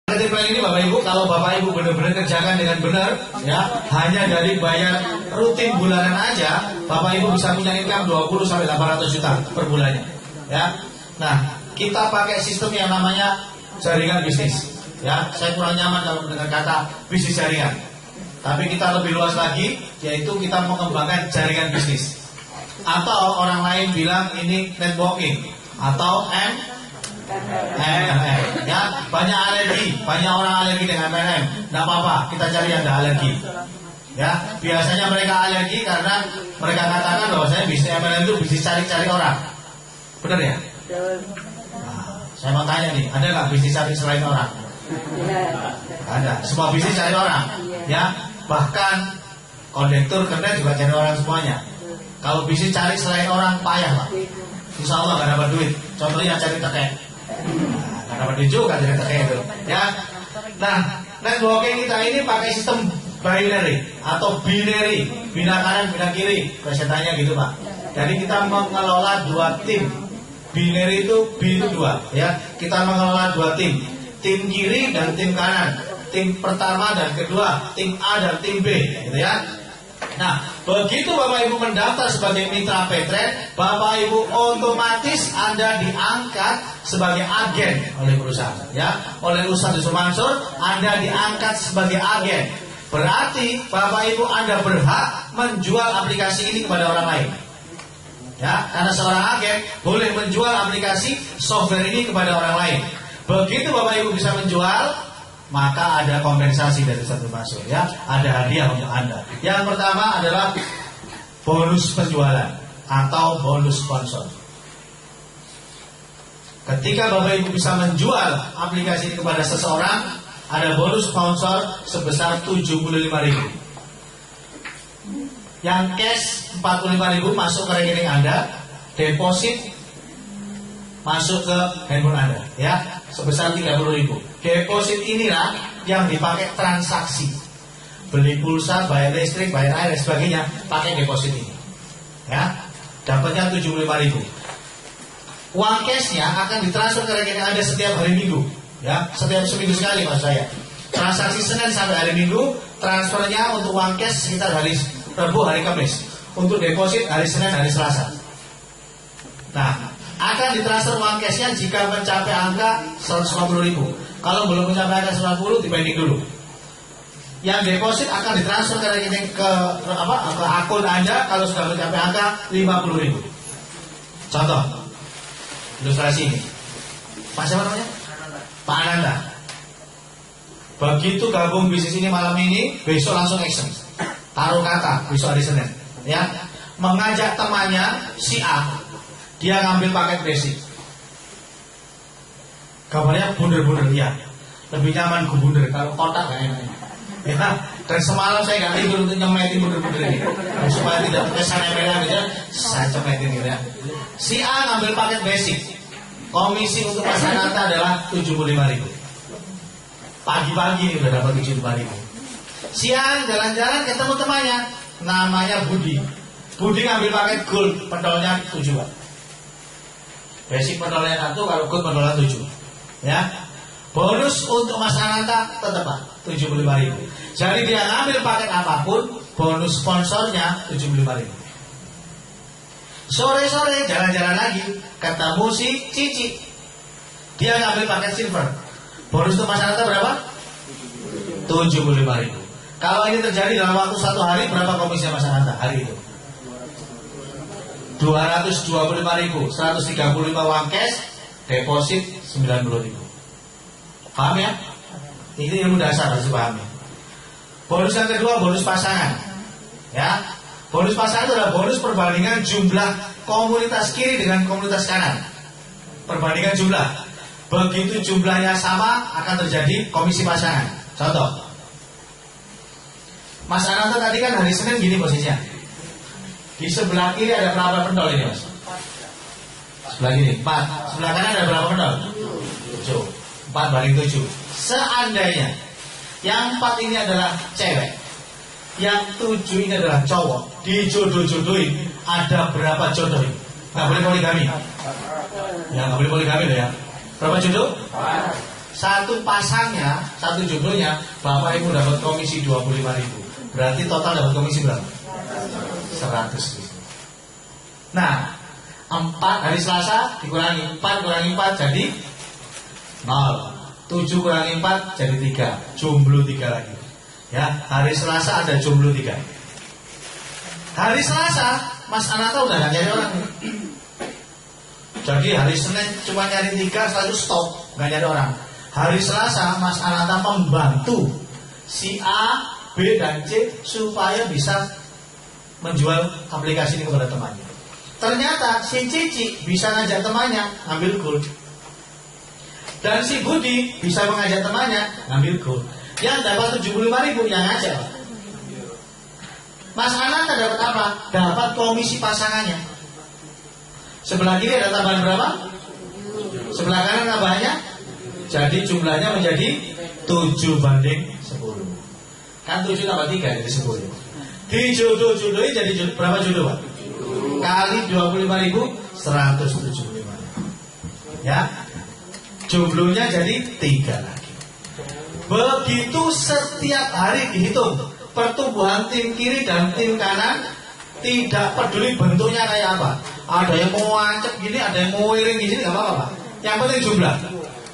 Negatif plan ini Bapak Ibu, kalau Bapak Ibu benar-benar kerjakan dengan benar, ya, hanya dari bayar rutin bulanan aja, Bapak Ibu bisa punya income 20 sampai 800 juta per bulannya. Ya. Nah, kita pakai sistem yang namanya jaringan bisnis. Ya, saya kurang nyaman kalau mendengar kata bisnis jaringan. Tapi kita lebih luas lagi, yaitu kita mengembangkan jaringan bisnis. Atau orang lain bilang ini networking atau MLM, ya, banyak alergi, banyak orang alergi dengan MLM. Tidak apa-apa, kita cari yang tidak alergi. Ya, biasanya mereka alergi karena mereka katakan bahwa saya bisnis MLM itu bisnis cari-cari orang. Benar ya? Nah, saya mau tanya nih, ada nggak bisnis cari selain orang? Ada. Semua bisnis cari orang. Ya, bahkan kondektur kernet juga cari orang semuanya. Kalau bisnis cari selain orang payah Pak. Insya Allah nggak dapat duit. Contohnya cari tekek. Nggak dapat duit juga cari tekek itu. Ya. Nah, networking kita ini pakai sistem binary atau binary, bina kanan, bina kiri. Presentannya gitu Pak. Jadi kita mengelola dua tim. Binary itu B itu 2, ya. Kita mengelola dua tim kiri dan tim kanan. Tim pertama dan kedua, tim A dan tim B, gitu ya. Nah, begitu Bapak Ibu mendaftar sebagai mitra Petren, Bapak Ibu otomatis Anda diangkat sebagai agen oleh perusahaan, ya. Oleh Ustaz Yusuf Mansur, Anda diangkat sebagai agen. Berarti Bapak Ibu Anda berhak menjual aplikasi ini kepada orang lain. Ya, karena seorang agen boleh menjual aplikasi software ini kepada orang lain. Begitu Bapak Ibu bisa menjual, maka ada kompensasi dari Ustaz Mansur, ya. Ada hadiah untuk Anda. Yang pertama adalah bonus penjualan atau bonus sponsor. Ketika Bapak Ibu bisa menjual aplikasi ini kepada seseorang, ada bonus sponsor sebesar 75.000. Yang cash 45.000 masuk ke rekening Anda, deposit masuk ke handphone Anda, ya, sebesar 30.000. Deposit inilah yang dipakai transaksi, beli pulsa, bayar listrik, bayar air dan sebagainya, pakai deposit ini, ya. Dapatnya 75.000. Uang cashnya akan ditransfer ke rekening Anda setiap hari Minggu, ya, setiap seminggu sekali maksud saya. Transaksi Senin sampai hari Minggu, transfernya untuk uang cash sekitar hari Rabu, hari Kamis. Untuk deposit hari Senin, hari Selasa. Nah, akan ditransfer uang cashnya jika mencapai angka 150.000. Kalau belum mencapai angka 150, dipending dulu. Yang deposit akan ditransfer ke rekening ke akun Anda kalau sudah mencapai angka 50.000. Contoh, ilustrasi ini. Pak siapa namanya? Pak Ananda. Begitu gabung bisnis ini malam ini, besok langsung action. Taruh kata besok hari Senin, ya. Mengajak temannya si A, dia ngambil paket basic. Kabarnya bunder-bunder, ya. Lebih nyaman gue bunder, kalau kotak gak enak. Ya. Dan semalam saya gak tidur untuk nyemetin bunder-bunder ini, supaya tidak terkesan MLM gitu, saya cemetin gitu ya. Si A ngambil paket basic. Komisi untuk Mas Ananta adalah 75.000. Pagi-pagi udah dapat 75.000. Siang jalan-jalan ketemu temannya, namanya Budi. Budi ngambil paket gold, pentolnya 7. Basic pentolnya 1, kalau gold pentolnya 7. Ya. Bonus untuk Mas Ananta tetap 75.000. Jadi dia ngambil paket apapun, bonus sponsornya 75.000. Sore-sore jalan-jalan lagi, ketemu si Cici. Dia ngambil paket silver. Bonus untuk Mas Ananta berapa? 75.000. Kalau ini terjadi dalam waktu 1 hari, berapa komisi Mas Ananta hari itu? 225.000. 135 uang cash, deposit 90.000. Paham ya? Ini ilmu dasar harus dipahami. Bonus yang kedua, bonus pasangan. Ya, bonus pasangan itu adalah bonus perbandingan jumlah komunitas kiri dengan komunitas kanan. Perbandingan jumlah. Begitu jumlahnya sama, akan terjadi komisi pasangan. Contoh, Mas Ananta tadi kan hari Senin gini posisinya. Di sebelah kiri ada berapa pentol ini Mas? Sebelah kiri 4. Sebelah kanan ada berapa pentol? 7. 4 banding 7. Seandainya yang 4 ini adalah cewek, yang 7 ini adalah cowok, dijodoh-jodohin, ada berapa jodoh? Gak boleh poligami. Ya gak boleh poligami loh ya. Berapa jodoh? satu pasangnya, satu jodohnya, Bapak Ibu dapat komisi 25.000. Berarti total dapat komisi berapa? 100.000. Nah, 4 hari Selasa dikurangi 4 kurangi 4 jadi 0. 7 kurangi 4 jadi 3. Jomblo 3 lagi. Ya, hari Selasa ada jomblo 3. Hari Selasa Mas Ananta udah gak nyari orang. Jadi hari Senin cuma nyari 3, setelah itu stop, gak nyari orang. Hari Selasa Mas Ananta membantu si A, B, dan C supaya bisa menjual aplikasi ini kepada temannya. Ternyata si Cici bisa ngajak temannya ngambil gold, dan si Budi bisa mengajak temannya ngambil gold. Yang dapat 75.000 yang ngajak. Mas Ananta dapat apa? Dapat komisi pasangannya. Sebelah kiri ada tambahan berapa? Sebelah kanan tambahannya. Jadi jumlahnya menjadi 7 banding 10. Kan 7 tambah 3 jadi 10. Dijodoh-jodohin jadi berapa jodoh, Pak? Kali 25.000 175. Ya. Jumlahnya jadi 3 lagi. Begitu setiap hari dihitung pertumbuhan tim kiri dan tim kanan, tidak peduli bentuknya kayak apa. Ada yang mau ancep gini, ada yang mau wiring gini, nggak apa-apa, Pak. Yang penting jumlah.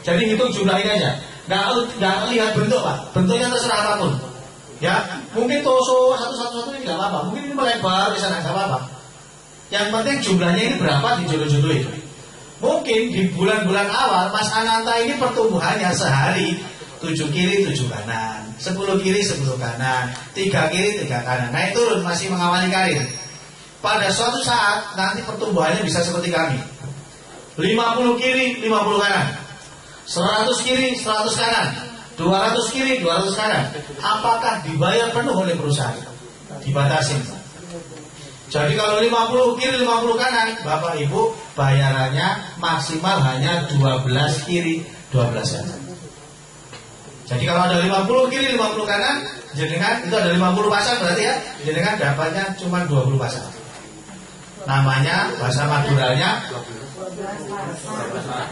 Jadi hitung jumlah ini aja. Nggak lihat bentuk, Pak. Bentuknya terserah apapun. Ya, mungkin torso satu-satu ini nggak apa-apa. Mungkin ini melebar di sana nggak apa-apa. Yang penting jumlahnya ini berapa dijodoh-jodohin. Mungkin di bulan-bulan awal Mas Ananta ini pertumbuhannya sehari 7 kiri 7 kanan, 10 kiri 10 kanan, 3 kiri 3 kanan. Naik turun masih mengawali karir. Pada suatu saat nanti pertumbuhannya bisa seperti kami. 50 kiri 50 kanan, 100 kiri 100 kanan, 200 kiri 200 kanan. Apakah dibayar penuh oleh perusahaan? Dibatasin. Jadi kalau 50 kiri 50 kanan, Bapak Ibu bayarannya maksimal hanya 12 kiri 12 kanan. Jadi kalau ada 50 kiri 50 kanan, jenengan itu ada 50 pasang berarti ya, jenengan dapatnya cuma 20 pasang. Namanya bahasa Maduranya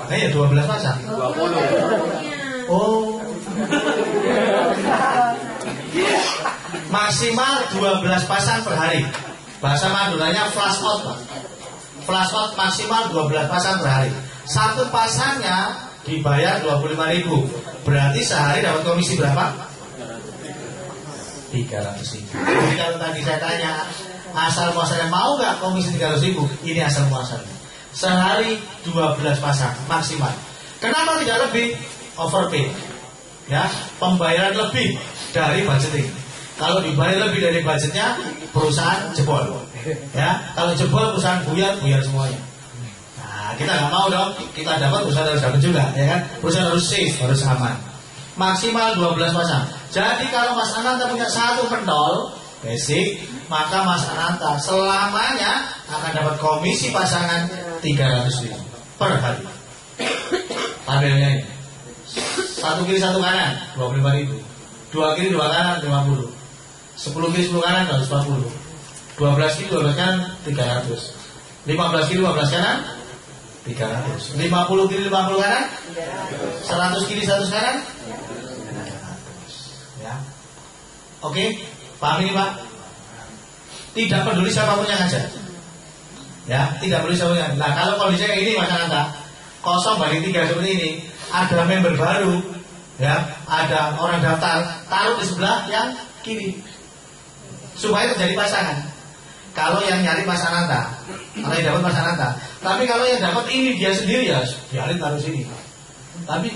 ya 12 pasang. 20. Oh. Maksimal 12 pasang per hari. Bahasa Maduranya flash out, Pak. Flash out maksimal 12 pasang per hari. Satu pasangnya dibayar 25.000. Berarti sehari dapat komisi berapa? 300.000. Jadi kalau tadi saya tanya asal muasalnya mau nggak komisi 300.000? Ini asal muasalnya. Sehari 12 pasang maksimal. Kenapa tidak lebih? Overpay. Ya, pembayaran lebih dari budgeting. Kalau dibayar lebih dari budgetnya, perusahaan jebol. Ya, kalau jebol perusahaan buyar semuanya. Nah, kita nggak mau dong. Kita dapat, perusahaan harus dapat juga, ya kan? Perusahaan harus safe, harus aman. Maksimal 12 pasang. Jadi kalau Mas Ananta punya satu pentol basic, maka Mas Ananta selamanya akan dapat komisi pasangan 300.000 per hari. Tabelnya ini. Satu kiri satu kanan 25.000. 2 kiri 2 kanan 50. 10 kiri 10 kanan 140. 12 kiri 12 kanan 300. 15 kiri 15 kanan 300. 50 kiri 50 kanan 100 kiri 100 kanan 100. Ya. Oke, paham ini, Pak? Tidak peduli siapapun yang ngajak. Ya, tidak peduli siapapun yang. Nah, kalau kondisinya ini Mas Ananta kosong banding 3 seperti ini, ada member baru, ya, ada orang daftar, taruh di sebelah yang kiri supaya terjadi pasangan. Kalau yang nyari Mas Ananta, kalau yang dapat Mas Ananta. Tapi kalau yang dapat ini dia sendiri, ya biarin taruh sini. Tapi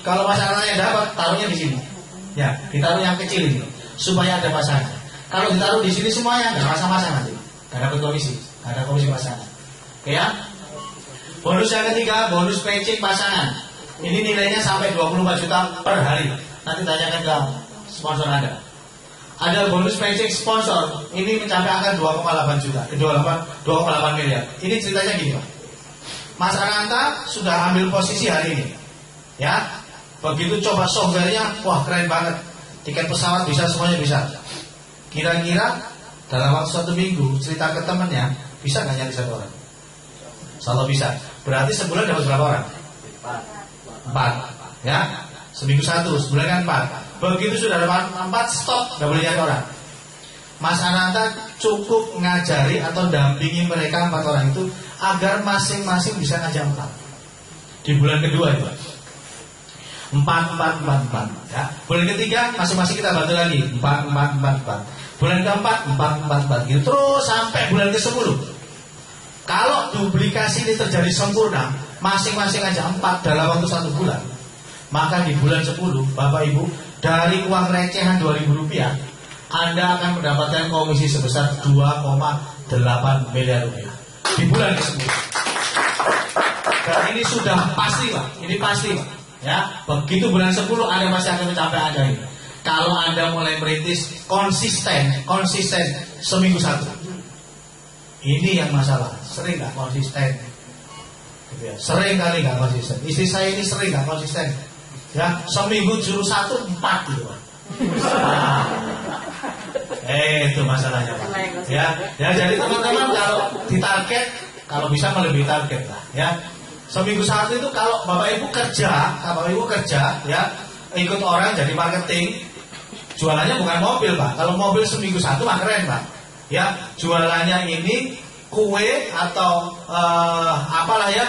kalau Mas Ananta yang dapat, taruhnya di sini. Ya, ditaruh yang kecil ini supaya ada pasangan. Kalau ditaruh di sini semuanya nggak masa-masa nanti, nggak dapat komisi, nggak ada komisi pasangan. Oke ya? Bonus yang ketiga, bonus matching pasangan. Ini nilainya sampai 24 juta per hari. Nanti tanyakan ke sponsor Anda. Ada bonus matching sponsor. Ini mencapai angka 2,8 juta, 2,8 miliar. Ini ceritanya gini, Pak. Mas Ananta sudah ambil posisi hari ini. Ya. Begitu coba softwarenya, wah keren banget. Tiket pesawat bisa, semuanya bisa. Kira-kira dalam waktu 1 minggu cerita ke temannya, bisa nggak nyari 1 orang? Kalau bisa. Berarti sebulan dapat berapa orang? 4. Ya, seminggu 1, sebulan kan 4. Begitu sudah dapat 4, stop, nggak boleh nyari orang. Mas Ananta cukup ngajari atau dampingi mereka 4 orang itu agar masing-masing bisa ngajak 4. Di bulan kedua itu 4. Ya. Bulan ketiga masing-masing kita bantu lagi 4. Bulan keempat 4. Gitu terus sampai bulan ke-10. Kalau duplikasi ini terjadi sempurna, masing-masing aja 4 dalam waktu 1 bulan, maka di bulan 10, Bapak Ibu, dari uang recehan Rp2.000, Anda akan mendapatkan komisi sebesar 2,8 miliar rupiah di bulan ke-10. Dan ini sudah pasti, Pak. Ini pasti, Pak. Ya, begitu bulan 10 Anda masih akan mencapai angka ini. Kalau Anda mulai merintis konsisten seminggu 1. Ini yang masalah, sering nggak konsisten. Gitu ya. Sering kali nggak konsisten. Istri saya ini sering nggak konsisten. Ya, seminggu juru 1 4 gitu, Pak. Itu masalahnya, Pak. Ya, jadi teman-teman kalau ditarget, kalau bisa melebihi target lah, ya. Seminggu 1 itu kalau Bapak Ibu kerja, ya, ikut orang jadi marketing, jualannya bukan mobil, Pak. Kalau mobil seminggu 1 mah keren, Pak. Ya, jualannya ini kue atau apalah ya,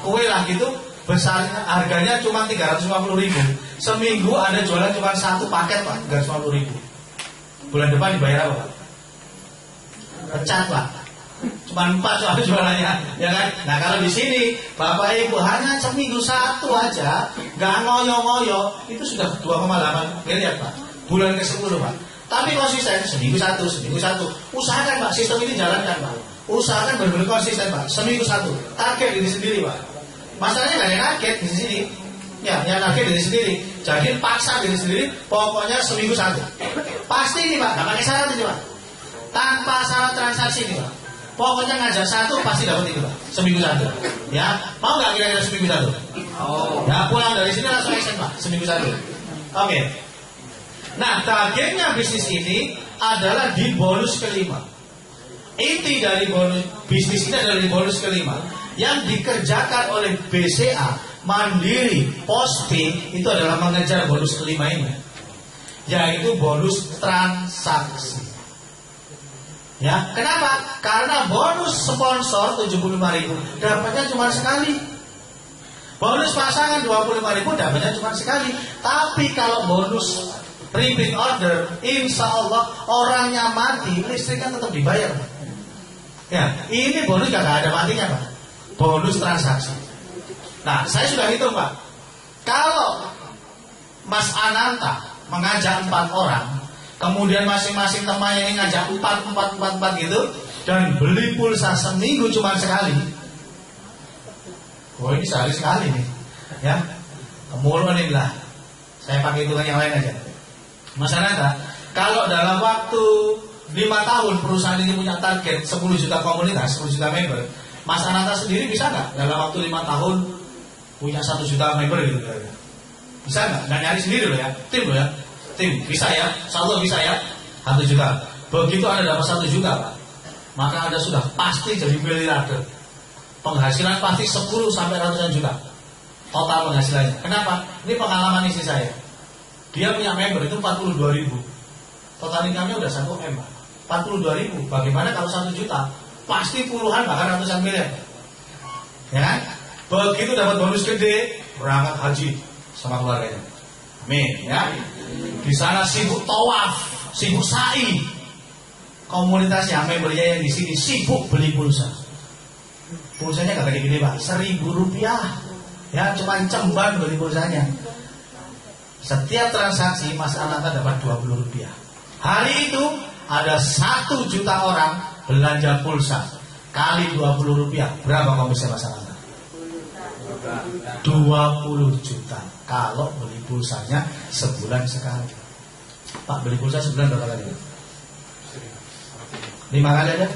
kue lah gitu. Besarnya harganya cuma 350.000. Seminggu Anda jualan cuma 1 paket, Pak, 350.000. Bulan depan dibayar apa, Pak? Pecat, Pak. Cuma 4 soal jualannya, ya kan? Nah, kalau di sini Bapak Ibu hanya seminggu 1 aja, nggak ngoyo-ngoyo, itu sudah 2,8 miliar, Pak. Bulan ke-10, Pak. Tapi konsisten, seminggu 1. Usahakan, Pak, sistem ini jalankan, Pak. Usahakan benar-benar konsisten, Pak. Seminggu 1. Target diri sendiri, Pak. Masalahnya nggak ada target di sini. Ya, yang target diri sendiri. Jadi paksa diri sendiri, pokoknya seminggu 1. Pasti ini, Pak, nggak pakai syarat ini, Pak. Tanpa syarat transaksi ini, Pak. Pokoknya ngajak 1 pasti dapat itu, Pak. Seminggu 1. Ya, mau nggak kira-kira seminggu 1? Oh. Ya, pulang dari sini langsung action, Pak. Seminggu 1. Oke. Nah, targetnya bisnis ini adalah di bonus kelima. Inti dari bonus bisnis ini adalah di bonus kelima yang dikerjakan oleh BCA, Mandiri, Postpay, itu adalah mengejar bonus kelima ini, yaitu bonus transaksi. Ya, kenapa? Karena bonus sponsor 75.000 dapatnya cuma sekali. Bonus pasangan 25.000 dapatnya cuma sekali. Tapi kalau bonus repeat order, insya Allah orangnya mati, listriknya tetap dibayar. Ya, ini bonus gak ada matinya, Pak. Bonus transaksi. Nah, saya sudah hitung, Pak. Kalau Mas Ananta mengajak 4 orang, kemudian masing-masing temannya ini ngajak 4 gitu, dan beli pulsa seminggu cuma sekali. Oh, ini sehari sekali nih, ya. Kemulun ini lah. Saya pakai hitungan yang lain aja. Mas Ananta, kalau dalam waktu 5 tahun perusahaan ini punya target 10 juta komunitas, 10 juta member, Mas Ananta sendiri bisa nggak dalam waktu 5 tahun punya 1 juta member gitu? Bisa nggak? Nggak nyari sendiri loh ya, tim loh ya. Tim, bisa ya, satu bisa ya, 1 juta. Begitu Anda dapat 1 juta, Pak, maka Anda sudah pasti jadi miliarder. Penghasilan pasti 10 sampai ratusan juta total penghasilannya. Kenapa? Ini pengalaman istri saya. Dia punya member itu 42.000. Total income-nya udah 1 M, Pak. 42.000. Bagaimana kalau 1 juta? Pasti puluhan bahkan ratusan miliar. Ya kan? Begitu dapat bonus gede, berangkat haji sama keluarganya. Amin, ya. Di sana sibuk tawaf, sibuk sa'i. Komunitasnya membernya yang di sini sibuk beli pulsa. Pulsanya gak gede-gede, Pak. Rp1.000. Ya, cuma cemban beli pulsanya. Setiap transaksi Mas Ananta dapat Rp20. Hari itu ada 1 juta orang belanja pulsa kali Rp20. Berapa komisi Mas Ananta? 20 juta. Kalau beli pulsanya sebulan sekali. Pak, beli pulsa sebulan berapa kali? 5 kali aja.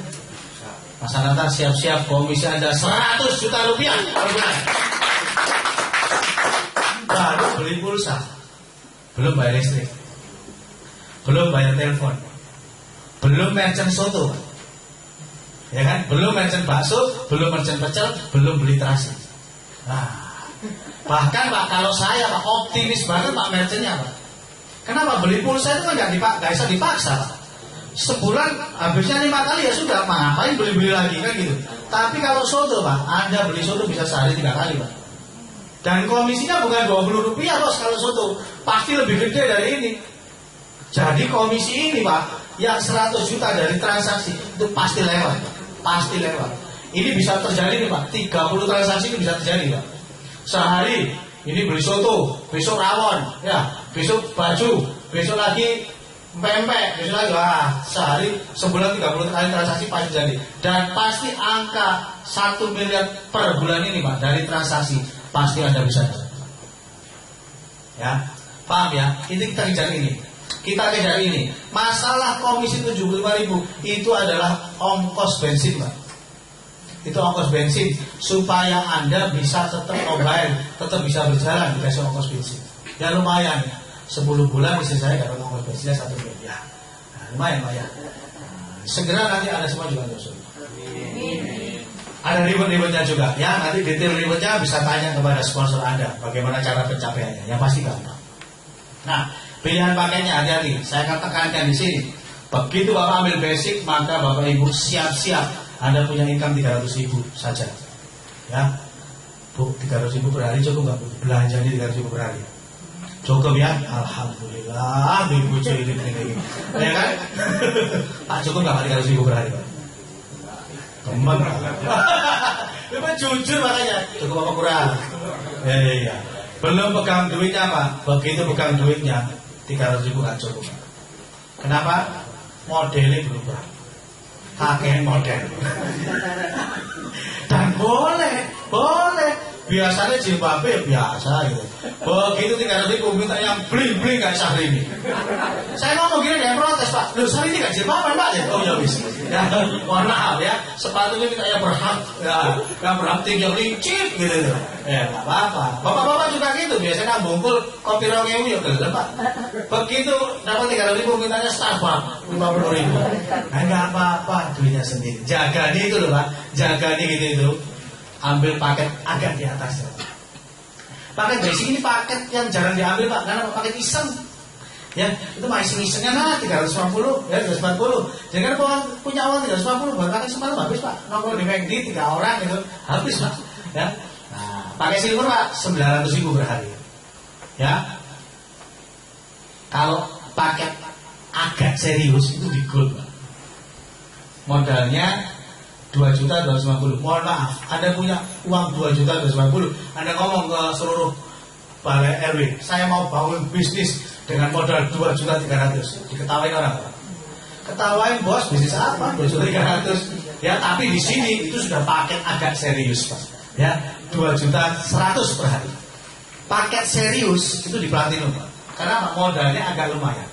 Mas Ananta siap-siap komisi Anda 100 juta rupiah per bulan. Baru beli pulsa, belum bayar listrik, belum bayar telepon, belum merchant soto, ya kan? Belum merchant bakso, belum merchant pecel, belum beli terasi. Nah, Bahkan Pak, kalau saya Pak optimis banget Pak merchantnya Pak. Kenapa? Beli pulsa itu kan nggak bisa dipaksa Pak. Sebulan habisnya 5 kali ya sudah, ngapain beli-beli lagi kan gitu. Tapi kalau soto Pak, Anda beli soto bisa sehari 3 kali Pak. Dan komisinya bukan 20 rupiah bos kalau soto, pasti lebih gede dari ini. Jadi komisi ini Pak, yang 100 juta dari transaksi itu pasti lewat, pasti lewat. Ini bisa terjadi nih Pak, 30 transaksi ini bisa terjadi Pak. Sehari ini beli soto, besok rawon, ya, besok baju, besok lagi pempek, besok lagi sehari sebulan 30 kali transaksi pasti jadi. Dan pasti angka 1 miliar per bulan ini Pak dari transaksi pasti Anda bisa. Ya, paham ya? Ini kita kejar ini. Kita kejar ini. Masalah komisi 75.000 itu adalah ongkos bensin Pak. Itu ongkos bensin supaya Anda bisa tetap mobile, tetap bisa berjalan dikasih ongkos bensin. Ya lumayan. 10 bulan istri saya dapat ongkos bensinnya 1 miliar. Nah, lumayan Pak ya. Segera nanti ada semua juga dosa. Ada ribet-ribetnya juga. Ya nanti detail ribetnya bisa tanya kepada sponsor Anda bagaimana cara pencapaiannya. Yang pasti gampang. Nah, pilihan pakainya hati-hati. Saya akan tekankan di sini. Begitu Bapak ambil basic, maka Bapak Ibu siap-siap Anda punya income 300.000 saja. Ya, Bu, 300.000 per hari cukup nggak? Belanja ini 300.000 per hari. Cukup ya, alhamdulillah. Ibu ini begini, ya kan? Pak cukup nggak 300.000 per hari Pak? Teman, Bapak jujur makanya cukup apa kurang? Iya. Belum pegang duitnya Pak. Begitu pegang duitnya 300.000 nggak cukup. Kenapa? Modelnya berubah. Kakek model. Dan boleh. Biasanya jilbabnya biasa gitu. Begitu 300.000 minta yang bling-bling gak sah ini. Saya ngomong gini dia protes Pak. Loh saya ini gak jilbaban Pak ya. Oh ya wis. Ya, mohon maaf ya. Sepatunya minta yang berhak. Ya, yang berhak tinggi yang licin gitu. Ya gak apa-apa. Bapak-bapak juga gitu. Biasanya bungkul kopi rongewu ya gelap Pak. Begitu dapat 300.000 mintanya Starbucks 50.000. Nah gak apa-apa. Duitnya sendiri. Jaga nih itu loh Pak. Jaga nih gitu itu. Ambil paket agak di atas. Paket basic ini paket yang jarang diambil Pak, karena paket iseng. Ya, itu masih isengnya 350, ya 340. Jangan punya uang 350, buat paket semalam habis Pak. Nongkrong di McD 3 orang gitu, habis Pak. Ya. Nah, pakai silver Pak 900.000 per hari. Ya. Kalau paket agak serius itu di gold Pak. Modalnya 2.250.000. Mohon maaf, Anda punya uang 2.250.000, Anda ngomong ke seluruh balai RW, saya mau bangun bisnis dengan modal 2.300.000. Diketawain orang Pak. Ketawain bos, bisnis apa? 2.300.000. Ya, tapi di sini itu sudah paket agak serius Pak. Ya, 2.100.000 per hari. Paket serius itu di Platinum Pak. Karena modalnya agak lumayan.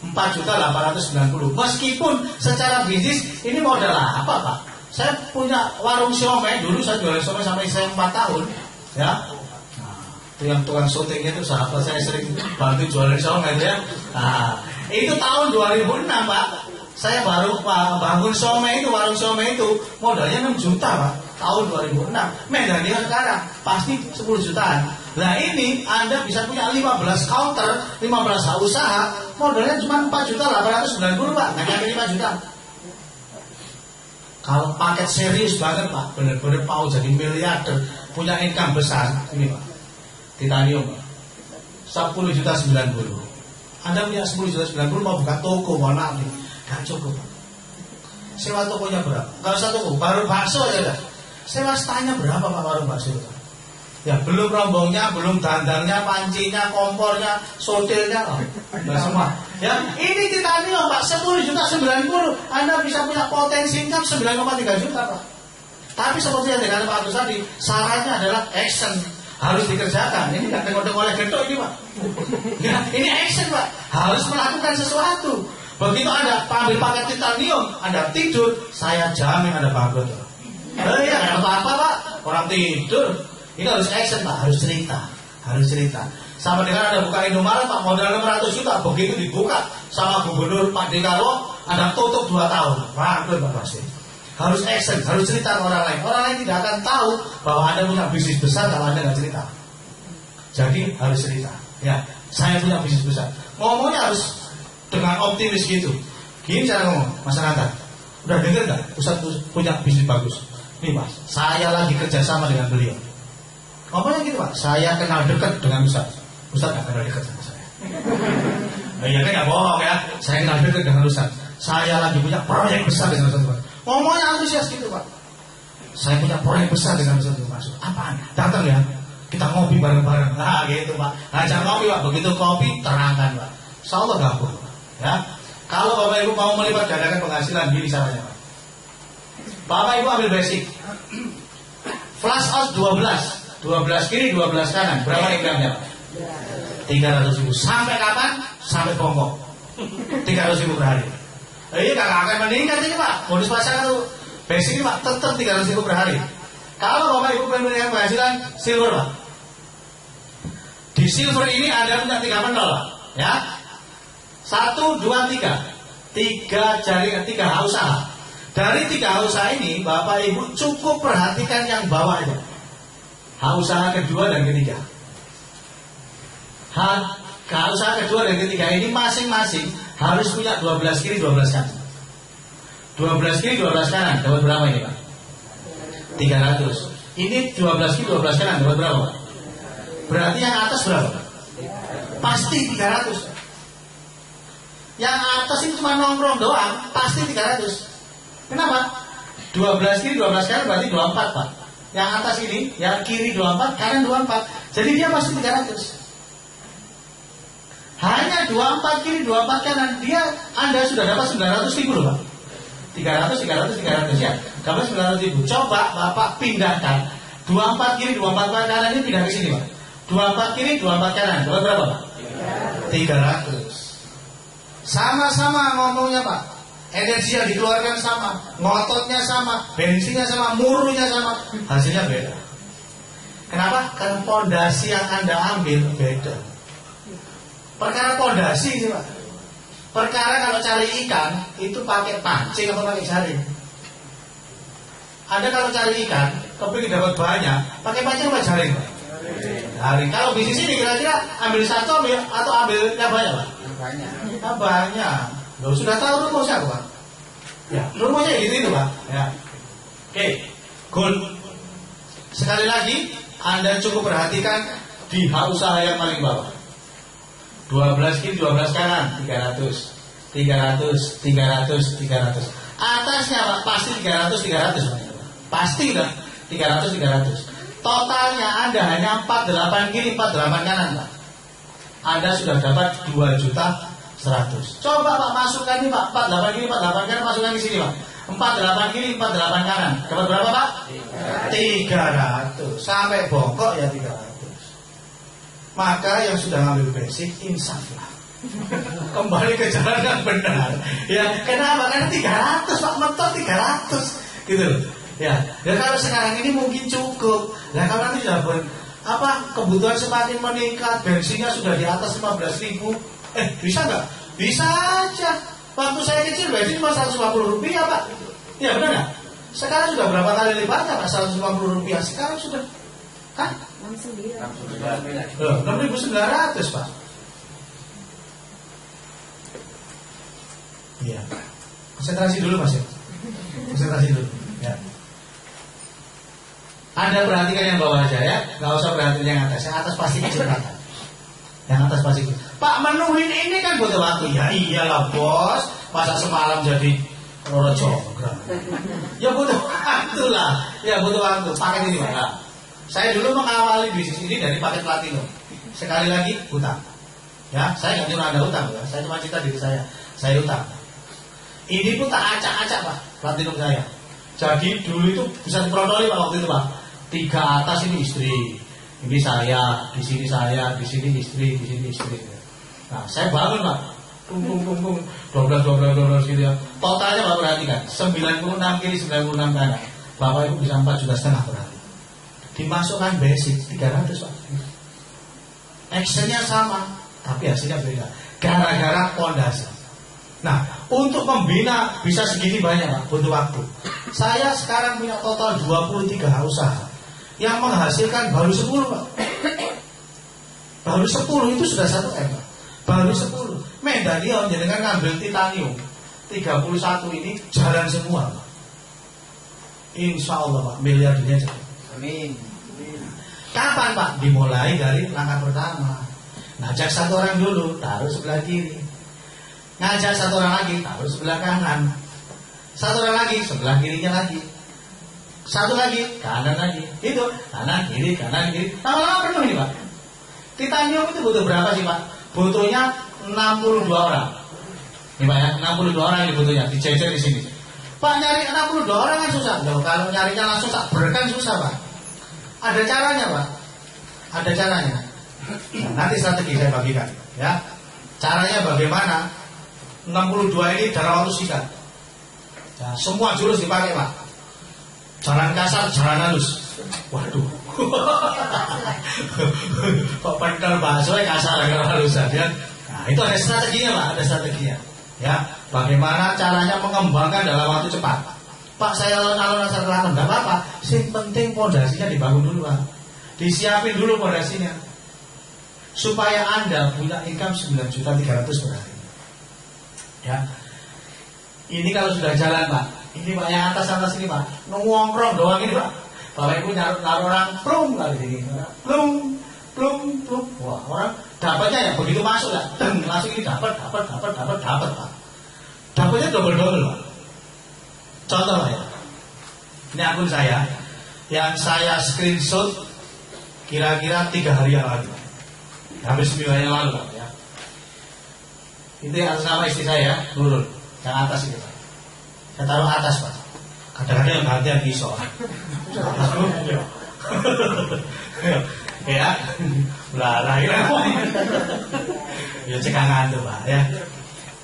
4.890.000. Meskipun secara bisnis ini modal apa Pak? Saya punya warung siomay, dulu saya jualan siomay sampai saya 4 tahun, ya. Nah, itu yang tukang syutingnya itu sahabat saya sering bantu jualan siomay itu ya. Nah, itu tahun 2006 Pak. Saya baru bangun siomay itu, warung siomay itu modalnya 6 juta Pak. Tahun 2006. Medannya sekarang pasti 10 jutaan. Nah ini Anda bisa punya 15 counter, 15 usaha, modalnya cuma 4.890.000 Pak, nggak nyampe 5 juta. Kalau paket serius banget Pak, benar-benar mau jadi miliarder, punya income besar, ini Pak, Titanium Pak, 10.090.000. Anda punya 10.090.000 mau buka toko, mohon maaf nih, gak cukup Pak. Sewa tokonya berapa? Kalau satu toko, baru bakso aja dah. Sewa stanya berapa Pak warung bakso itu? Ya belum rombongnya, belum dandangnya, pancinya, kompornya, sotilnya, enggak semua. Ya ini Titanium Pak, 10.090.000, Anda bisa punya potensi income 9,3 juta Pak. Tapi seperti yang dikatakan Pak Agus tadi, syaratnya adalah action, harus dikerjakan. Ini nggak tengok-tengok oleh getok ini Pak. Ya, ini action Pak, harus melakukan sesuatu. Begitu Anda ambil paket Titanium, Anda tidur, saya jamin Anda bangkrut. Ya nggak apa-apa Pak, orang tidur. Ini harus action Pak, harus cerita. Sama dengan Anda buka Indomaret Pak, modal 600 juta, begitu dibuka sama Gubernur Pak Dekarwo, Anda tutup 2 tahun, bangkrut Pak pasti. Harus action, harus cerita ke orang lain. Orang lain tidak akan tahu bahwa Anda punya bisnis besar kalau Anda nggak cerita. Jadi harus cerita. Ya, saya punya bisnis besar. Ngomongnya harus dengan optimis gitu. Gini cara ngomong, Mas Ananta. Udah denger nggak? Ustaz punya bisnis bagus. Nih Mas, saya lagi kerjasama dengan beliau. Ngomongnya gitu Pak. Saya kenal dekat dengan Ustaz. Ustaz nggak kenal dekat sama saya. Iya kan nggak bohong ya. Saya kenal dekat dengan Ustaz. Saya lagi punya proyek besar dengan Ustaz. Ngomongnya antusias gitu Pak. Saya punya proyek besar dengan Ustaz. Apaan? Datang ya. Kita ngopi bareng-bareng. Nah gitu Pak. Ngajak ngopi Pak. Begitu kopi terangkan Pak. Insyaallah gabung. Ya. Kalau Bapak Ibu mau melipat gandakan penghasilan, gini caranya Pak. Bapak Ibu ambil basic. Flash out 12 kiri 12 kanan. Berapa income-nya Pak? 300.000. Sampai kapan? Sampai bongkok. 300.000 per hari. Iya gak akan meningkat ini Pak. Bonus pasangan itu basic ini Pak tetap 300.000 per hari. Kalau Bapak Ibu pengen penghasilan silver Pak. Di silver ini Anda punya 3 penol Pak. Ya. 1, 2, 3. 3 jaringan, 3 usaha. Dari 3 usaha ini Bapak Ibu cukup perhatikan yang bawah aja. Usaha kedua dan ketiga. Usaha kedua dan ketiga ini masing-masing harus punya 12 kiri 12 kanan. 12 kiri 12 kanan dapat berapa ini Pak? 300. Ini 12 kiri 12 kanan dapat berapa Pak? Berarti yang atas berapa? Pasti 300. Yang atas itu cuma nongkrong doang, pasti 300. Kenapa? 12 kiri 12 kanan berarti 24 Pak. Yang atas ini, yang kiri 24, kanan 24. Jadi dia pasti 300. Hanya 24 kiri 24 kanan, Anda sudah dapat 900.000 loh Pak. 300 ya. Dapat 900.000. Coba Bapak pindahkan 24 kiri 24 kanan ini pindah ke sini Pak. 24 kiri 24 kanan, dapat berapa Pak? 300. Sama-sama ngomongnya Pak. Energi yang dikeluarkan sama, ngototnya sama, bensinnya sama, murunya sama, hasilnya beda. Kenapa? Karena pondasi yang Anda ambil beda. Perkara pondasi sih Pak. Perkara kalau cari ikan itu pakai pancing atau pakai jaring. Anda kalau cari ikan, kepingin dapat banyak, pakai pancing atau jaring Pak? Jaring. Kalau bisnis ini kira-kira ambil satu atau ambil yang banyak Pak? Banyak. Banyak. Loh, sudah tahu rumusnya Pak? Ya, rumusnya gitu itu Pak. Ya. Oke, goal. Sekali lagi, Anda cukup perhatikan di usaha yang paling bawah. 12 kiri 12 kanan 300. Atasnya Pak pasti 300 Pak. Pasti udah 300. Totalnya Anda hanya 48 kiri 48 kanan Pak. Anda sudah dapat 2.100.000. Coba Pak masukkan ini Pak, 48 kiri 48 kanan masukkan di sini Pak. 48 kiri 48 kanan. Dapat berapa Pak? 300. Sampai bongkok ya 300. Maka yang sudah ngambil basic insaflah. Kembali ke jalan yang benar. Ya, kenapa? Karena 300 Pak, mentok 300. Gitu loh. Ya, dan kalau sekarang ini mungkin cukup. Nah, kalau nanti sudah kebutuhan semakin meningkat, bensinnya sudah di atas 15.000. Bisa nggak? Bisa aja. Waktu saya kecil bensin cuma 150 rupiah Pak. Ya benar nggak? Sekarang sudah berapa kali lipatnya Pak? 150 rupiah. Sekarang sudah, kan? 6.900 Pak. Iya. Konsentrasi dulu Mas ya. Konsentrasi dulu. Ya. Anda perhatikan yang bawah aja ya, nggak usah perhatikan yang atas. Yang atas pasti kecepatan. Yang atas pasti. Pak, menuhin ini kan butuh waktu. Ya iyalah bos, masa semalam jadi rojo. Ya butuh waktu lah. Ya butuh waktu. Paket ini Pak. Saya dulu mengawali bisnis ini dari paket platinum. Sekali lagi hutang. Ya, saya nggak nyuruh Anda hutang ya. Saya cuma cerita diri saya hutang. Ini pun tak acak-acak Pak, platinum saya. Jadi dulu itu bisa diperoleh Pak waktu itu Pak. 3 atas ini istri, ini saya, di sini saya, di sini istri, di sini istri. Nah, saya bangun Pak, tung 12 gitu ya. Totalnya Bapak perhatikan, 96 kiri 96 kanan. Bapak Ibu bisa 4,5 juta per hari. Dimasukkan basic 300 Pak. Actionnya sama, tapi hasilnya beda. Gara-gara pondasi. Nah, untuk membina bisa segini banyak Pak, butuh waktu. Saya sekarang punya total 23 usaha yang menghasilkan baru 10 Pak. Baru 10 itu sudah 1 M. Baru 10. Medalion jenengan ngambil titanium 31 ini jalan semua, Pak. Insya Allah, Pak, miliardernya jadi. Amin. Kapan, Pak? Dimulai dari langkah pertama. Ngajak satu orang dulu, taruh sebelah kiri. Ngajak satu orang lagi, taruh sebelah kanan. Satu orang lagi, sebelah kirinya lagi. Satu lagi, kanan lagi. Itu, kanan, kiri, kanan, kiri. Lama-lama penuh ini, Pak. Titanium itu butuh berapa sih, Pak? Butuhnya 62 orang. Ini, Pak, ya, 62 orang ini butuhnya, dijejer di sini. Pak, nyari 62 orang kan susah. Loh, kalau nyarinya langsung tak berkan susah, Pak. Ada caranya, Pak. Ada caranya. Nah, nanti strategi saya bagikan, ya. Caranya bagaimana? 62 ini dalam waktu singkat. Ya, semua jurus dipakai, Pak. Jalan kasar, jalan halus. Waduh. Kok pentol bakso kasar kalau halusan, ya. Nah, itu ada strateginya, Pak. Ada strateginya. Ya, bagaimana caranya mengembangkan dalam waktu cepat. Pak, saya alun-alun asal kelakon, enggak apa-apa. Yang penting pondasinya dibangun dulu, Pak. Disiapin dulu pondasinya. Supaya Anda punya income 9.300.000 per hari. Ya. Ini kalau sudah jalan, Pak. Ini Pak yang atas ini, Pak. Nongkrong doang ini, Pak. Bapak Ibu naruh orang plum kali ini. Plum. Wah, orang dapatnya ya begitu masuk ya. Langsung ini dapat, Pak. Dapatnya double-double, Pak. Contoh, Pak, ya. Ini akun saya yang saya screenshot kira-kira 3 hari yang lalu. Habis seminggu yang lalu, Pak, ya. Itu yang atas nama istri saya, Nurul. Yang atas itu, Pak. Saya taruh atas, Pak. Kadang-kadang yang bahagia kisah. Ya, belarang ya cekangan tuh, Pak, ya.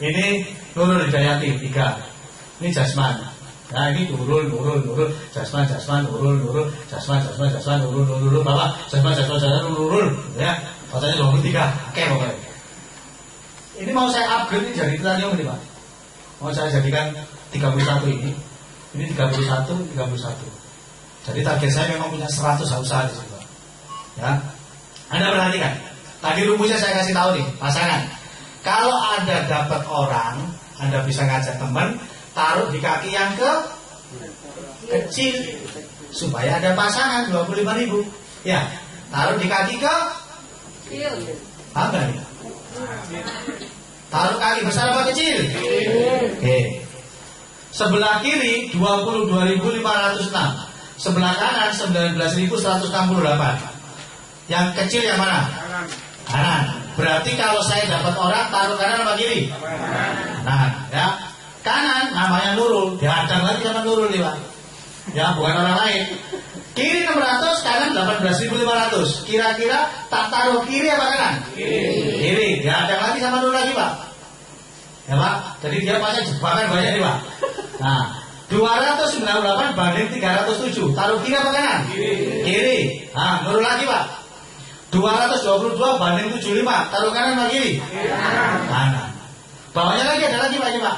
Ini Nurul Hidayati 3. Ini Jasman. Nah, ini Nurul, Jasman, Nurul, Jasman, Nurul, Bapak, Jasman, Nurul, ya. Fotonya 23. Oke, pokoknya. Ini mau saya upgrade ini jadi titanium ini, Pak. Mau saya jadikan 31 ini. Ini 31. Jadi target saya memang punya 100 usaha di situ, Pak. Ya. Anda perhatikan. Tadi rumusnya saya kasih tahu nih, pasangan. Kalau Anda dapat orang, Anda bisa ngajak teman, taruh di kaki yang kecil supaya ada pasangan 25.000. Ya, taruh di kaki apa nih? Taruh kaki besar apa kecil? Oke. Sebelah kiri 22.506. Sebelah kanan 19.168. Yang kecil yang mana? Kanan. Berarti kalau saya dapat orang, taruh kanan apa kiri? Kanan, ya. Kanan namanya Nurul, dihadang lagi sama Nurul nih, Pak. Ya, bukan orang lain. Kiri 600, kanan 18.500. Kira-kira tak taruh kiri apa kanan? Kiri. Dihadang lagi sama Nurul lagi, Pak. Ya, Pak. Jadi dia pasang jebakan banyak nih, Pak. Nah, 298 banding 307. Taruh kiri apa kanan? Kiri. Nah, Nurul lagi, Pak. 222 banding 75. Taruh kanan apa kiri? Kanan. Bawahnya lagi ada lagi, Pak.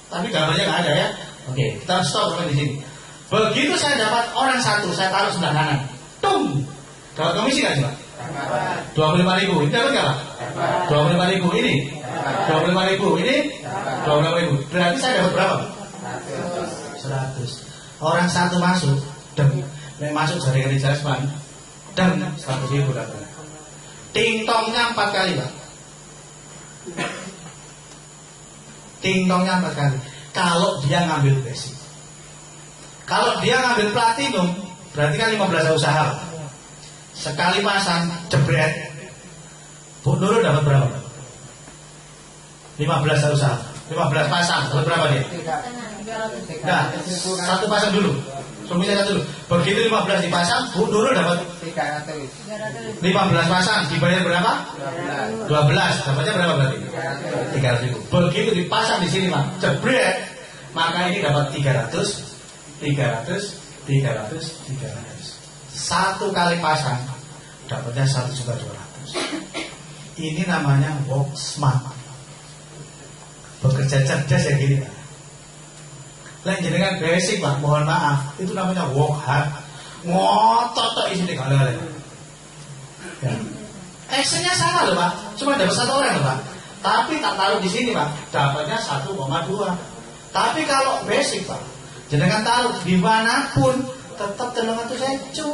Tapi gambarnya nggak ada, ya. Oke, kita stop sampai di sini. Begitu saya dapat orang satu, saya taruh sebelah kanan. Tung. Dapat komisi nggak sih, Pak? 25.000. Ini dapat nggak, Pak? 25.000 ini. 25.000 ini. 25.000. Berarti saya dapat berapa, Pak? 100. Orang satu masuk, dan masuk jaringan di Jasman, dan 100.000 dapat. Ting-tongnya 4 kali, Pak. Ting-tongnya 4 kali. Kalau dia ngambil basic. Kalau dia ngambil platinum, berarti kan 15 usaha. Sekali pasang, jebret. Bu Nurul dapat berapa? 15 usaha. 15 pasang, dapat berapa dia? Nah, satu pasang dulu. Suaminya satu dulu. Begitu 15 dipasang, Bu Nurul dapat 300. 15 pasang, dibayar berapa? 12. Dapatnya berapa berarti? 300.000. Begitu dipasang di sini, Pak, jebret, maka ini dapat 300. Satu kali pasang dapatnya 1.200.000. Ini namanya work smart. Bekerja cerdas ya gini, Pak. Lain jenengan basic, Pak, mohon maaf, itu namanya work hard. Ngotot tok isine gak ada. Ya. Actionnya sama loh Pak, cuma dapat 1 orang loh Pak. Tapi tak taruh di sini Pak, dapatnya 1,2. Tapi kalau basic Pak, jenengan taruh dimanapun tetap jenengan itu secu.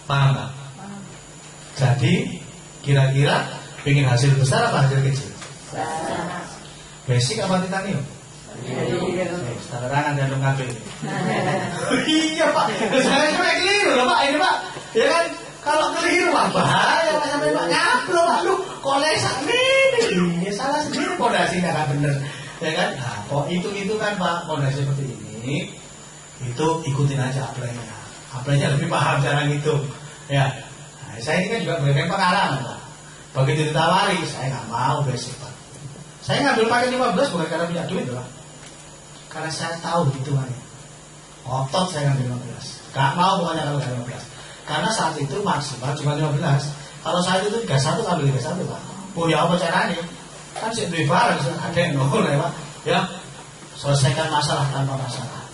Paham Pak? Jadi kira-kira pengen hasil besar apa hasil kecil? Basic apa titanium? Tangan dan ngambil. Iya Pak, saya cuma keliru loh Pak ini Pak. Ya kan, kalau keliru Pak bahaya Pak sampai Pak ngablok Pak lu kolesak ini. Ya salah sendiri pondasinya nggak bener. Ya kan, nah, kok itu kan Pak pondasi seperti ini, itu ikutin aja apelnya. Apelnya lebih paham cara ngitung. Ya, nah, saya ini kan juga memberikan pengalaman Pak. Begitu ditawari, saya nggak mau basic Pak. Saya ngambil pakai 15 bukan karena punya duit Pak. Karena saya tahu hitungannya. Otot saya ngambil 15. Gak mau pokoknya kalau nggak 15. Karena saat itu maksimal cuma 15. Kalau saat itu 31 ambil 31 Pak. Oh ya apa caranya? Kan sih duit barang ada yang nol ya Pak. Ya, selesaikan masalah tanpa masalah.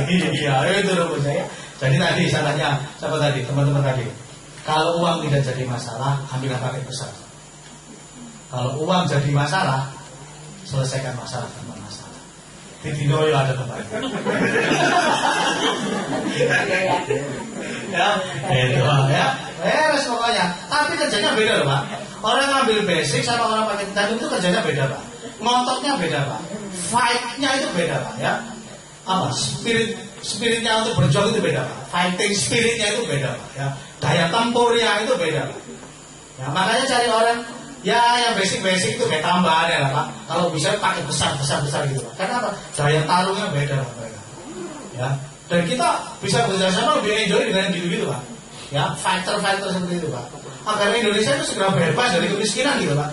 Iya itu loh saya. Jadi tadi salahnya siapa tadi teman-teman tadi. Kalau uang tidak jadi masalah, ambillah paket besar. Kalau uang jadi masalah, selesaikan masalah tanpa masalah. Di Dinoyo ada tempat. Ya, itu ya. Beres pokoknya. Tapi kerjanya beda loh Pak. Orang ngambil basic sama orang pakai titanium itu kerjanya beda Pak. Ngototnya beda Pak. Fight-nya itu beda Pak ya. Apa? Spiritnya untuk berjuang itu beda Pak. Fighting spiritnya itu beda Pak ya. Daya tempurnya itu beda Pak. Ya, makanya cari orang ya yang basic itu kayak tambahan ya Pak. Kalau bisa pakai besar gitu Pak. Karena apa? Daya taruhnya beda Pak mereka. Ya. Dan kita bisa bekerjasama lebih enjoy dengan gitu-gitu Pak. Ya, fighter seperti itu Pak. Agar Indonesia itu segera bebas dari kemiskinan gitu Pak.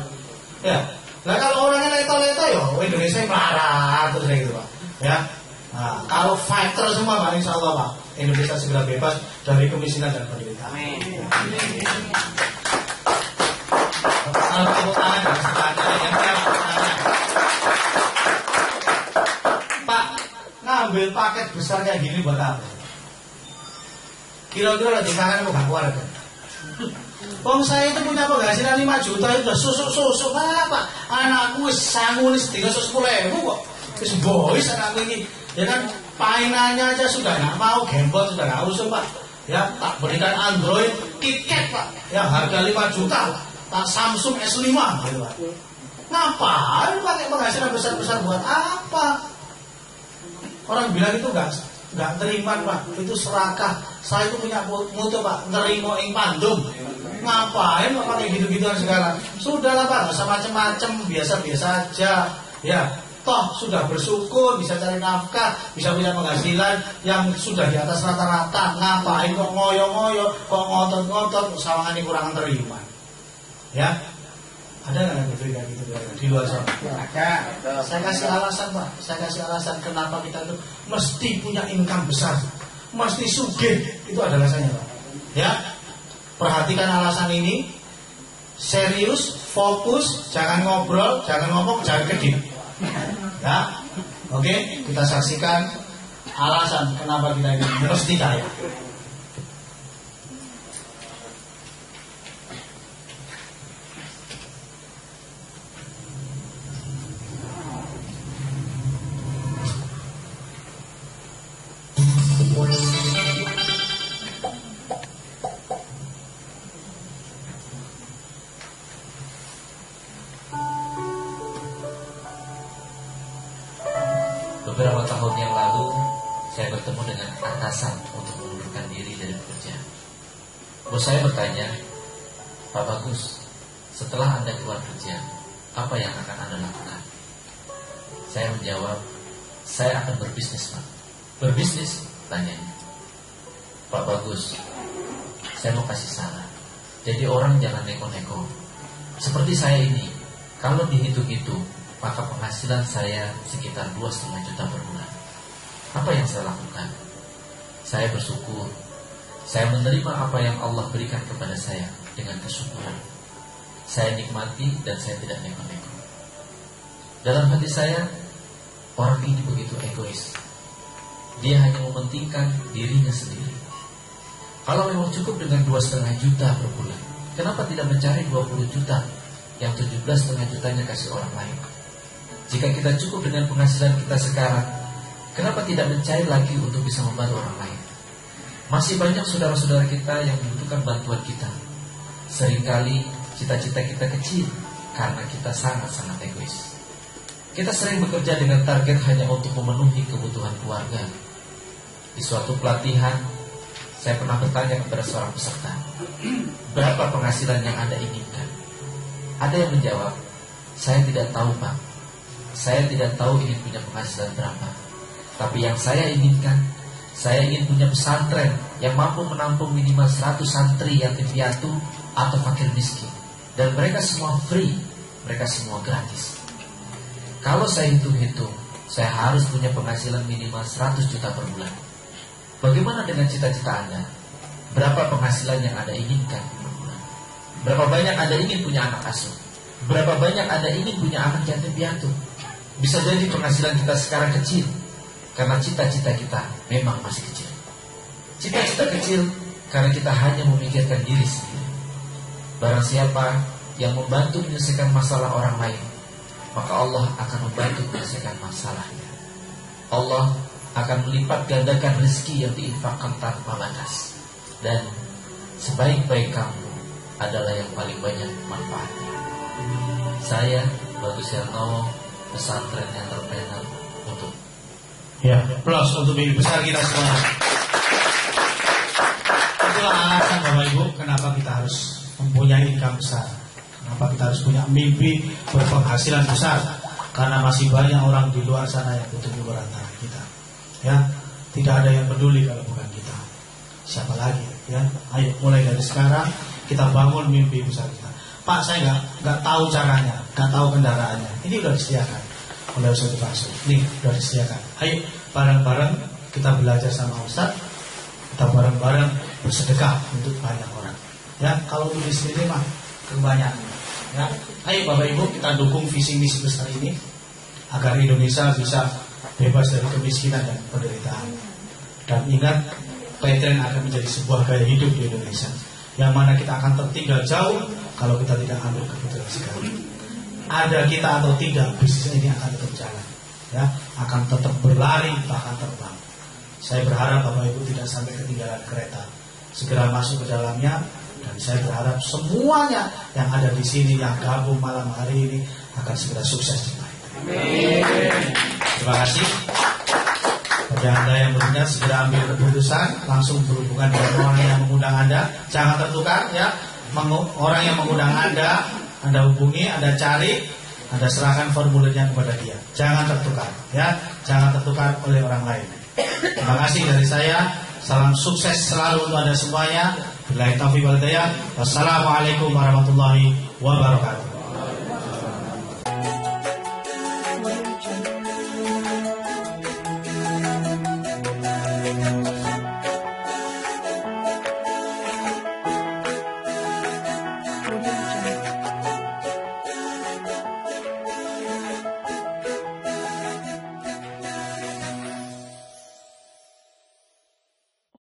Ya. Nah kalau orangnya leto-leto ya, Indonesia marah terus kayak gitu Pak. Ya. Nah, kalau fighter semua Pak, insya Allah Pak, Indonesia segera bebas dari kemiskinan dan penderitaan. Amin. Salam tepuk tangan dan semuanya yang siap bertanya. Pak, ngambil paket besar kayak gini buat apa? Kira-kira lagi kangen apa gak keluarga? Wong saya itu punya penghasilan 5 juta itu udah susuk-susuk apa? Anakku wis sangu nih sedikit 10.000 kok. Wis boys anakku ini. Ya kan, mainannya aja sudah nggak mau, gamebot sudah nggak usah Pak. Ya, tak berikan Android KitKat Pak. Ya harga 5 juta. Tak Samsung S5 gitu Pak. Ngapain pakai penghasilan besar-besar buat apa? Orang bilang itu nggak terima Pak. Itu serakah. Saya itu punya mutu Pak, nerimo ing pandum. Ngapain Pak pakai gitu-gituan sekarang? Sudahlah Pak, nggak usah macem-macem, biasa-biasa aja. Ya. Toh sudah bersyukur, bisa cari nafkah, bisa punya penghasilan yang sudah di atas rata-rata. Ngapain kok ngoyo-ngoyo, kok ngotot-ngotot, sawangan ini kurang terima. Ya, ada nggak yang kayak gitu di luar sana? Ada. Saya kasih alasan Pak, saya kasih alasan kenapa kita itu mesti punya income besar, mesti sugih. Itu ada alasannya Pak. Ya, perhatikan alasan ini, serius, fokus, jangan ngobrol, jangan ngomong, jangan kedip. Ya, oke, kita saksikan alasan kenapa kita ini mesti kaya. Beberapa tahun yang lalu saya bertemu dengan atasan untuk mengundurkan diri dari pekerjaan. Bos saya bertanya, Pak Bagus, setelah Anda keluar kerja, apa yang akan Anda lakukan? Saya menjawab, saya akan berbisnis Pak. Berbisnis? Tanyanya. Pak Bagus, saya mau kasih saran. Jadi orang jangan neko-neko. Seperti saya ini, kalau dihitung-hitung, maka penghasilan saya sekitar 2,5 juta per bulan. Apa yang saya lakukan? Saya bersyukur. Saya menerima apa yang Allah berikan kepada saya dengan kesyukuran. Saya nikmati dan saya tidak neko-neko. Dalam hati saya, orang ini begitu egois. Dia hanya mementingkan dirinya sendiri. Kalau memang cukup dengan 2,5 juta per bulan, kenapa tidak mencari 20 juta yang 17,5 jutanya kasih orang lain? Jika kita cukup dengan penghasilan kita sekarang, kenapa tidak mencari lagi untuk bisa membantu orang lain? Masih banyak saudara-saudara kita yang membutuhkan bantuan kita. Seringkali cita-cita kita kecil karena kita sangat-sangat egois. Kita sering bekerja dengan target hanya untuk memenuhi kebutuhan keluarga. Di suatu pelatihan, saya pernah bertanya kepada seorang peserta, berapa penghasilan yang Anda inginkan? Ada yang menjawab, saya tidak tahu Pak. Saya tidak tahu ingin punya penghasilan berapa. Tapi yang saya inginkan, saya ingin punya pesantren yang mampu menampung minimal 100 santri yatim piatu atau fakir miskin. Dan mereka semua free, mereka semua gratis. Kalau saya hitung-hitung, saya harus punya penghasilan minimal 100 juta per bulan. Bagaimana dengan cita-cita Anda? Berapa penghasilan yang Anda inginkan per bulan? Berapa banyak Anda ingin punya anak asuh? Berapa banyak Anda ingin punya anak yatim piatu? Bisa jadi penghasilan kita sekarang kecil, karena cita-cita kita memang masih kecil. Cita-cita kecil karena kita hanya memikirkan diri sendiri. Barang siapa yang membantu menyelesaikan masalah orang lain, maka Allah akan membantu menyelesaikan masalahnya. Allah akan melipat gandakan rezeki yang diinfakkan tanpa batas. Dan sebaik-baik kamu adalah yang paling banyak manfaatnya. Saya, Bagus Yarnowo, pesantren entrepreneur untuk plus untuk mimpi besar kita semua. Itulah alasan Bapak Ibu kenapa kita harus mempunyai income besar, kenapa kita harus punya mimpi berpenghasilan besar. Karena masih banyak orang di luar sana yang butuh antara kita. Ya, tidak ada yang peduli kalau bukan kita. Siapa lagi? Ya, ayo mulai dari sekarang kita bangun mimpi besar kita. Pak, saya nggak tahu caranya, nggak tahu kendaraannya. Ini udah disediakan oleh Ustaz Faisal. Nih udah disediakan. Ayo bareng-bareng kita belajar sama Ustaz. Kita bareng-bareng bersedekah untuk banyak orang. Ya, kalau di sini mah kebanyakan. Ya, ayo Bapak Ibu kita dukung visi misi besar ini agar Indonesia bisa bebas dari kemiskinan dan penderitaan. Dan ingat, pesantren akan menjadi sebuah gaya hidup di Indonesia, yang mana kita akan tertinggal jauh kalau kita tidak ambil keputusan sekarang. Ada kita atau tidak, bisnis ini akan tetap jalan, ya, akan tetap berlari bahkan terbang. Saya berharap Bapak Ibu tidak sampai ketinggalan kereta, segera masuk ke dalamnya. Dan saya berharap semuanya yang ada di sini yang gabung malam hari ini akan segera sukses di baik. Terima kasih. Bagi Anda yang berminat segera ambil keputusan, langsung berhubungan dengan orang yang mengundang Anda. Jangan tertukar, ya. Orang yang mengundang Anda hubungi, Anda cari, Anda serahkan formulirnya kepada dia. Jangan tertukar, ya. Jangan tertukar oleh orang lain. Terima kasih dari saya. Salam sukses selalu untuk Anda semuanya. Billahi taufiq wal hidayah. Wassalamualaikum warahmatullahi wabarakatuh.